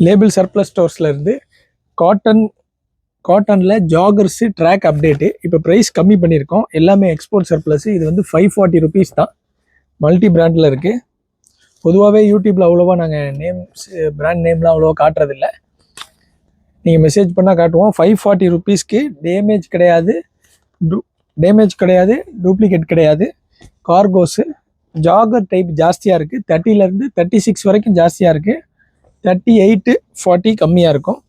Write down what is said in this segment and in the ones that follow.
Label surplus ஸ்டோர்ஸ்ல இருந்து காட்டனில் ஜாகர்ஸு track update. இப்போ ப்ரைஸ் கம்மி பண்ணியிருக்கோம். எல்லாமே எக்ஸ்போர்ட் சர்ப்ளஸ். இது வந்து 540 ருபீஸ் தான். மல்டி பிராண்டில் இருக்குது. பொதுவாகவே யூடியூப்பில் அவ்வளோவா நாங்கள் நேம்ஸ் பிராண்ட் நேம்லாம் அவ்வளோவா காட்டுறதில்ல. நீங்கள் மெசேஜ் பண்ணால் காட்டுவோம். 540 ருபீஸ்க்கு டேமேஜ் கிடையாது, டூப்ளிகேட் கிடையாது. கார்கோஸு ஜாகர் டைப் ஜாஸ்தியாக இருக்குது. 30லேருந்து 36 வரைக்கும் ஜாஸ்தியாக இருக்குது. 38, 40 கம்மியாக இருக்கும்.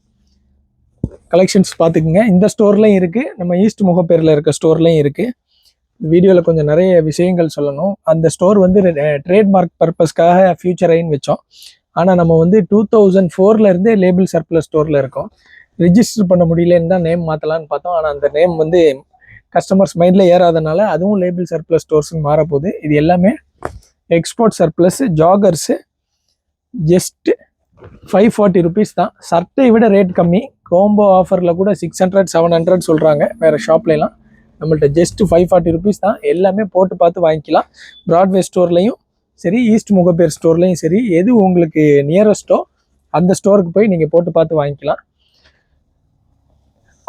கலெக்ஷன்ஸ் பார்த்துக்குங்க. இந்த ஸ்டோர்லையும் இருக்குது, நம்ம ஈஸ்ட் முகப்பேரில் இருக்க ஸ்டோர்லையும் இருக்குது. வீடியோவில் கொஞ்சம் நிறைய விஷயங்கள் சொல்லணும். அந்த ஸ்டோர் வந்து ட்ரேட்மார்க் பர்பஸ்க்காக ஃபியூச்சரைன்னு வச்சோம். ஆனால் நம்ம வந்து 2004 லேபிள் சர்ப்ளஸ் ஸ்டோரில் இருக்கோம். ரிஜிஸ்டர் பண்ண முடியலன்னு தான் நேம் மாற்றலான்னு பார்த்தோம். ஆனால் அந்த நேம் வந்து கஸ்டமர்ஸ் மைண்டில் ஏறாதனால அதுவும் லேபிள் சர்ப்ளஸ் ஸ்டோர்ஸ்னு மாறப்போகுது. இது எல்லாமே எக்ஸ்போர்ட் சர்ப்ளஸ் ஜாகர்ஸு. ஜஸ்ட் 540 ருபீஸ் தான். சர்ட்டை விட ரேட் கம்மி. கோம்போ ஆஃபரில் கூட 600, 700 சொல்கிறாங்க வேறு ஷாப்லாம். நம்மள்ட்ட ஜஸ்ட் 540 ருபீஸ் தான். எல்லாமே போட்டு பார்த்து வாங்கிக்கலாம். பிராட்வே ஸ்டோர்லையும் சரி, ஈஸ்ட் முகப்பேர் ஸ்டோர்லையும் சரி, எது உங்களுக்கு நியரஸ்ட்டோ அந்த ஸ்டோருக்கு போய் நீங்கள் போட்டு பார்த்து வாங்கிக்கலாம்.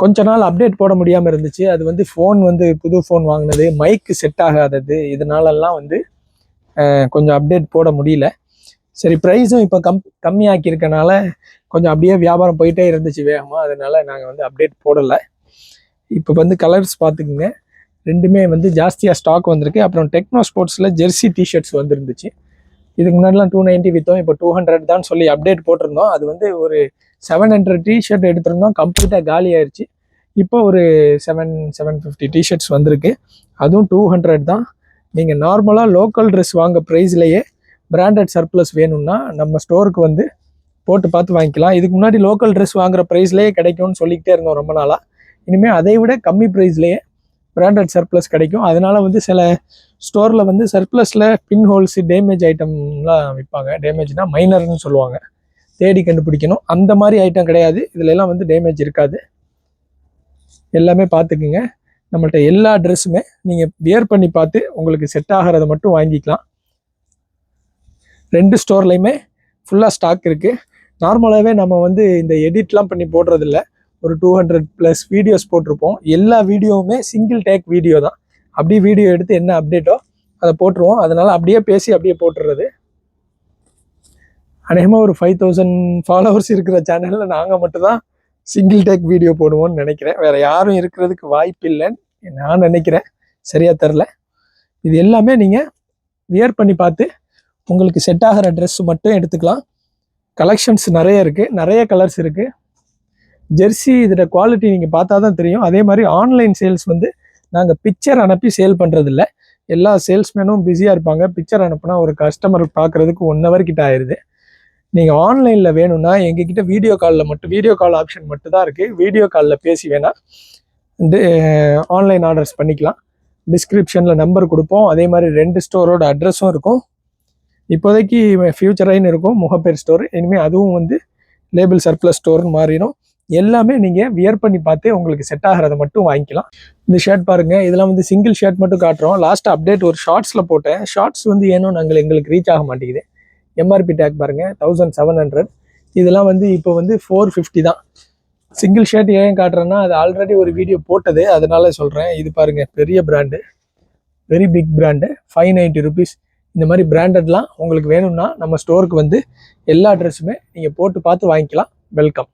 கொஞ்ச நாள் அப்டேட் போட முடியாமல் இருந்துச்சு. அது வந்து ஃபோன் வந்து புது ஃபோன் வாங்கினது, மைக்கு செட் ஆகாதது, இதனாலலாம் வந்து கொஞ்சம் அப்டேட் போட முடியல. சரி, ப்ரைஸும் இப்போ கம்மியாக்கியிருக்கனால கொஞ்சம் அப்படியே வியாபாரம் போயிட்டே இருந்துச்சு வேகமாக. அதனால நாங்கள் வந்து அப்டேட் போடலை. இப்போ வந்து கலர்ஸ் பார்த்துக்குங்க. ரெண்டுமே வந்து ஜாஸ்தியாக ஸ்டாக் வந்திருக்கு. அப்புறம் டெக்னோ ஸ்போர்ட்ஸில் ஜெர்சி டிஷர்ட்ஸ் வந்துருந்துச்சு. இதுக்கு முன்னாடிலாம் 290 விற்றோம். இப்போ 200 தான் சொல்லி அப்டேட் போட்டிருந்தோம். அது வந்து ஒரு 700 டிஷர்ட் எடுத்திருந்தோம், கம்ப்ளீட்டாக காலி ஆயிடுச்சு. இப்போ ஒரு 750 டிஷர்ட்ஸ் வந்திருக்கு. அதுவும் 200 தான். நீங்கள் நார்மலாக லோக்கல் ட்ரெஸ் வாங்க ப்ரைஸ்லேயே பிராண்டட் சர்ப்ளஸ் வேணும்னா நம்ம ஸ்டோருக்கு வந்து போட்டு பார்த்து வாங்கிக்கலாம். இதுக்கு முன்னாடி லோக்கல் ட்ரெஸ் வாங்குற ப்ரைஸ்லேயே கிடைக்கும்னு சொல்லிக்கிட்டே இருந்தோம் ரொம்ப நாளாக. இனிமேல் அதை விட கம்மி ப்ரைஸ்லேயே பிராண்டட் சர்ப்ளஸ் கிடைக்கும். அதனால வந்து சில ஸ்டோரில் வந்து சர்ப்ளஸில் பின் ஹோல்ஸ், டேமேஜ் ஐட்டம்லாம் விற்பாங்க. டேமேஜ்னா மைனர்னு சொல்லுவாங்க, தேடி கண்டுபிடிக்கணும். அந்த மாதிரி ஐட்டம் கிடையாது. இதுல எல்லாம் வந்து டேமேஜ் இருக்காது. எல்லாமே பார்த்துக்குங்க. நம்மள்ட்ட எல்லா ட்ரெஸ்ஸுமே நீங்கள் வியர் பண்ணி பார்த்து உங்களுக்கு செட் ஆகிறத மட்டும் வாங்கிக்கலாம். 2 ஸ்டோர்லையுமே ஃபுல்லாக ஸ்டாக் இருக்குது. நார்மலாகவே நம்ம வந்து இந்த எடிட்லாம் பண்ணி போடுறதில்ல. ஒரு 200+ வீடியோஸ் போட்டிருப்போம். எல்லா வீடியோவுமே சிங்கிள் டேக் வீடியோ தான். அப்படியே வீடியோ எடுத்து என்ன அப்டேட்டோ அதை போட்டுருவோம். அதனால் அப்படியே பேசி அப்படியே போட்டுடுறது. அநேகமாக ஒரு 5000 ஃபாலோவர்ஸ் இருக்கிற சேனலில் நாங்கள் மட்டும்தான் சிங்கிள் டேக் வீடியோ போடுவோம்னு நினைக்கிறேன். வேறு யாரும் இருக்கிறதுக்கு வாய்ப்பு இல்லைன்னு நான் நினைக்கிறேன். சரியாக தெரில. இது எல்லாமே நீங்கள் வியர் பண்ணி பார்த்து உங்களுக்கு செட் ஆகிற ட்ரெஸ் மட்டும் எடுத்துக்கலாம். கலெக்ஷன்ஸ் நிறைய இருக்குது, நிறைய கலர்ஸ் இருக்குது. ஜெர்சி இதோட குவாலிட்டி நீங்கள் பார்த்தா தான் தெரியும். அதே மாதிரி ஆன்லைன் சேல்ஸ் வந்து நாங்கள் பிக்சர் அனுப்பி சேல் பண்ணுறதில்ல. எல்லா சேல்ஸ்மேனும் பிஸியாக இருப்பாங்க. பிக்சர் அனுப்புனா ஒரு கஸ்டமர் பார்க்குறதுக்கு 1 hour கிட்ட ஆயிடுது. நீங்கள் ஆன்லைனில் வேணும்னா எங்ககிட்ட வீடியோ கால் ஆப்ஷன் மட்டும் தான் இருக்குது. வீடியோ காலில் பேசி வேணால் ஆன்லைன் ஆர்டர்ஸ் பண்ணிக்கலாம். டிஸ்கிரிப்ஷனில் நம்பர் கொடுப்போம். அதே மாதிரி 2 ஸ்டோரோட அட்ரஸும் இருக்கும். இப்போதைக்கு ஃபியூச்சரைன்னு இருக்கும் முகப்பேர் ஸ்டோர். இனிமேல் அதுவும் வந்து லேபிள் சர்ப்ளஸ் ஸ்டோர்னு மாறிடும். எல்லாமே நீங்கள் வியர் பண்ணி பார்த்து உங்களுக்கு செட் ஆகிறத மட்டும் வாங்கிக்கலாம். இந்த ஷர்ட் பாருங்கள். இதெல்லாம் வந்து சிங்கிள் ஷர்ட் மட்டும் காட்டுறோம். லாஸ்ட் அப்டேட் ஒரு ஷார்ட்ஸில் போட்டேன். ஷார்ட்ஸ் வந்து ஏனோ எங்களுக்கு ரீச் ஆக மாட்டேங்குது. எம்ஆர்பி டேக் பாருங்கள் 1700. இதெல்லாம் வந்து இப்போ வந்து 450 தான். சிங்கிள் ஷர்ட் ஏன் காட்டுறேன்னா அது ஆல்ரெடி ஒரு வீடியோ போட்டது, அதனால சொல்கிறேன். இது பாருங்கள், பெரிய brand, very big brand, 590 rupees. இந்த மாதிரி பிராண்டட்லாம் உங்களுக்கு வேணும்னா நம்ம ஸ்டோருக்கு வந்து எல்லா ட்ரெஸ்ஸுமே நீங்கள் போட்டு பார்த்து வாங்கிக்கலாம். வெல்கம்.